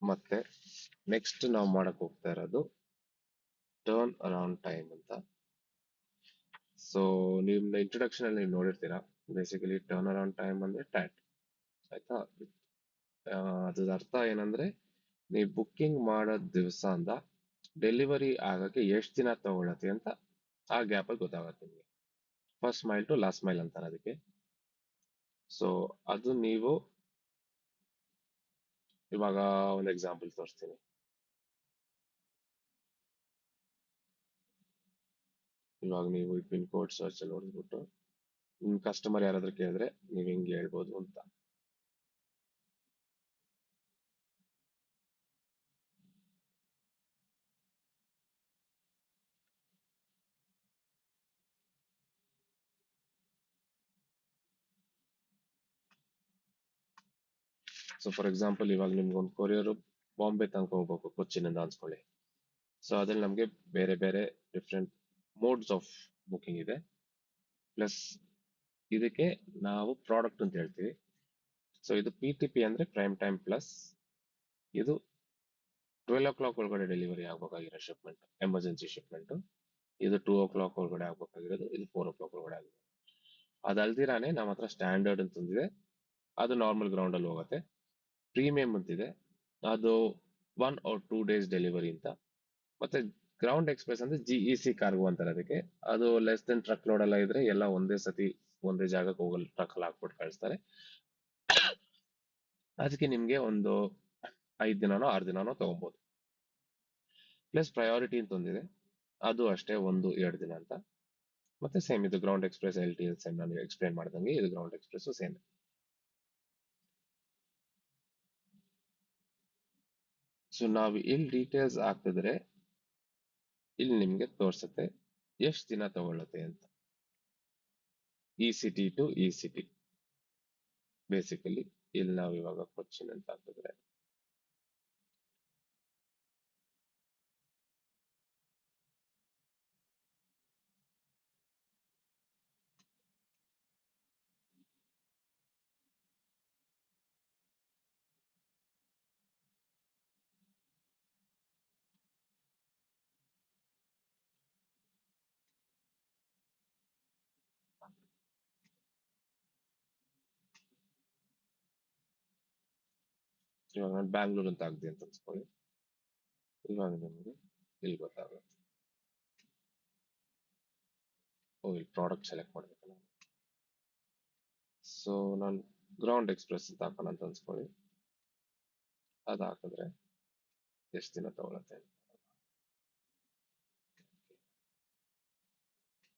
ಮತ್ತೆ ನೆಕ್ಸ್ಟ್ ನಾವು ಮಾಡಕ್ ಹೋಗ್ತಾ ಇರೋದು ಟರ್ನ್ ಅರೌಂಡ್ ಟೈಮ್ ಅಂತ. ಸೊ ನಿಮ್ಮ ಇಂಟ್ರೊಡಕ್ಷನ್ ಅಲ್ಲಿ ನೀವು ನೋಡಿರ್ತೀರಾ, ಬೇಸಿಕಲಿ ಟರ್ನ್ ಅರೌಂಡ್ ಟೈಮ್ ಅಂದ್ರೆ ಟ್ಯಾಟ್, ಆಯ್ತಾ. ಅದ್ರ ಅರ್ಥ ಏನಂದ್ರೆ ನೀವು ಬುಕ್ಕಿಂಗ್ ಮಾಡೋ ದಿವಸ ಅಂದ ಡೆಲಿವರಿ ಆಗಕ್ಕೆ ಎಷ್ಟು ದಿನ ತಗೊಳತ್ತೆ ಅಂತ ಆ ಗ್ಯಾಪ್ ಅಲ್ಲಿ ಗೊತ್ತಾಗುತ್ತೆ ನಿಮಗೆ. First mile to last mile ಅಂತಾರೆ ಅದಕ್ಕೆ. ಸೊ ಅದು ನೀವು ಇವಾಗ ಒಂದು ಎಕ್ಸಾಂಪಲ್ ತೋರಿಸ್ತೀನಿ. ಇವಾಗ ನೀವು ಈ ಪಿನ್ ಕೋಡ್ ಸರ್ಚ್ ಅಲ್ಲಿ ನೋಡ್ಬಿಟ್ಟು ನಿಮ್ ಕಸ್ಟಮರ್ ಯಾರಾದ್ರೂ ಕೇಳಿದ್ರೆ ನೀವ್ ಹಿಂಗೆ ಹೇಳ್ಬೋದು ಅಂತ. ಸೊ ಫಾರ್ ಎಕ್ಸಾಂಪಲ್ ಇವಾಗ ನಿಮ್ಗೆ ಒಂದು ಕೊರಿಯರ್ ಬಾಂಬೆ ತನಕ ಹೋಗ್ಬೇಕು ಕೊಚ್ಚಿನಿಂದ ಅನ್ಸ್ಕೊಳ್ಳಿ. ಸೊ ಅದ್ರಲ್ಲಿ ನಮ್ಗೆ ಬೇರೆ ಬೇರೆ ಡಿಫ್ರೆಂಟ್ ಮೋಡ್ಸ್ ಆಫ್ ಬುಕಿಂಗ್ ಇದೆ. ಪ್ಲಸ್ ಇದಕ್ಕೆ ನಾವು ಪ್ರಾಡಕ್ಟ್ ಅಂತ ಹೇಳ್ತೀವಿ. ಸೊ ಇದು PTP ಅಂದ್ರೆ ಪ್ರೈಮ್ ಟೈಮ್ ಪ್ಲಸ್. ಇದು 12 o'clock ಒಳಗಡೆ ಡೆಲಿವರಿ ಆಗ್ಬೇಕಾಗಿರೋ ಶಿಪ್ಮೆಂಟ್, ಎಮರ್ಜೆನ್ಸಿ ಶಿಪ್ಮೆಂಟ್. ಇದು 2 o'clock ಒಳಗಡೆ ಆಗ್ಬೇಕಾಗಿರೋದು, ಇದು 4 o'clock ಒಳಗಡೆ ಆಗಿದೆ. ಅದಲ್ದಿರಾನೆ ನಮ್ಮ ಹತ್ರ ಸ್ಟ್ಯಾಂಡರ್ಡ್ ಅಂತಂದಿದೆ, ಅದು ನಾರ್ಮಲ್ ಗ್ರೌಂಡ್ ಅಲ್ಲಿ ಹೋಗುತ್ತೆ. ಪ್ರೀಮಿಯಂ ಅಂತಿದೆ, ಅದು 1 or 2 days ಡೆಲಿವರಿ ಅಂತ. ಮತ್ತೆ ಗ್ರೌಂಡ್ ಎಕ್ಸ್ಪ್ರೆಸ್ ಅಂದ್ರೆ GEC ಕಾರ್ಗೋ ಅಂತಾರೆ ಅದಕ್ಕೆ. ಅದು ಲೆಸ್ ದೆನ್ ಟ್ರಕ್ ಲೋಡ್ ಎಲ್ಲ ಇದ್ರೆ ಎಲ್ಲ ಒಂದೇ ಸತಿ ಒಂದೇ ಜಾಗಕ್ಕೆ ಹೋಗಲ್ ಟ್ರಕ್ ಅಲ್ಲಿ ಹಾಕ್ಬಿಟ್ಟು ಕಳಿಸ್ತಾರೆ. ಅದಕ್ಕೆ ನಿಮ್ಗೆ ಒಂದು 5 ದಿನನೋ 6 ದಿನನೋ ತಗೊಬೋದು. ಪ್ಲಸ್ ಪ್ರಯಾರಿಟಿ ಅಂತ ಒಂದಿದೆ, ಅದು ಅಷ್ಟೇ 1-2 ದಿನ ಅಂತ. ಮತ್ತೆ ಸೇಮ್ ಇದು ಗ್ರೌಂಡ್ ಎಕ್ಸ್ಪ್ರೆಸ್ LTL ಸೇಮ್ ನಾನು ಎಕ್ಸ್ಪ್ಲೈನ್ ಮಾಡ್ದಂಗೆ ಇದು ಗ್ರೌಂಡ್ ಎಕ್ಸ್ಪ್ರೆಸ್ ಸೇಮ್. ಸೊ ನಾವು ಇಲ್ಲಿ ಡೀಟೇಲ್ಸ್ ಹಾಕಿದ್ರೆ ಇಲ್ಲಿ ನಿಮ್ಗೆ ತೋರ್ಸುತ್ತೆ ಎಷ್ಟು ದಿನ ತಗೊಳುತ್ತೆ ಅಂತ. ECT ಟು ECT ಬೇಸಿಕಲಿ ಇಲ್ಲಿ ನಾವು ಇವಾಗ ಕೊಚ್ಚಿನ್ ಅಂತ ಹಾಕಿದ್ರೆ ಇವಾಗ ನಾನು ಬ್ಯಾಂಗ್ಳೂರ್ ಅಂತ ಆಗ್ದೆ ಅಂತ ಅನ್ಸ್ಕೊಳ್ಳಿ. ಇವಾಗ ನಿಮಗೆ ಇಲ್ಲಿ ಗೊತ್ತಾಗುತ್ತೆ. ಓ ಇಲ್ಲಿ ಪ್ರಾಡಕ್ಟ್ ಸೆಲೆಕ್ಟ್ ಮಾಡ್ಬೇಕಲ್ಲ. ಸೊ ನಾನು ಗ್ರೌಂಡ್ ಎಕ್ಸ್ಪ್ರೆಸ್ ಅಂತ ಹಾಕೋಣ ಅಂತ ಅನ್ಸ್ಕೊಳ್ಳಿ. ಅದು ಹಾಕಿದ್ರೆ ಎಷ್ಟು ದಿನ ತಗೊಳತ್ತೆ.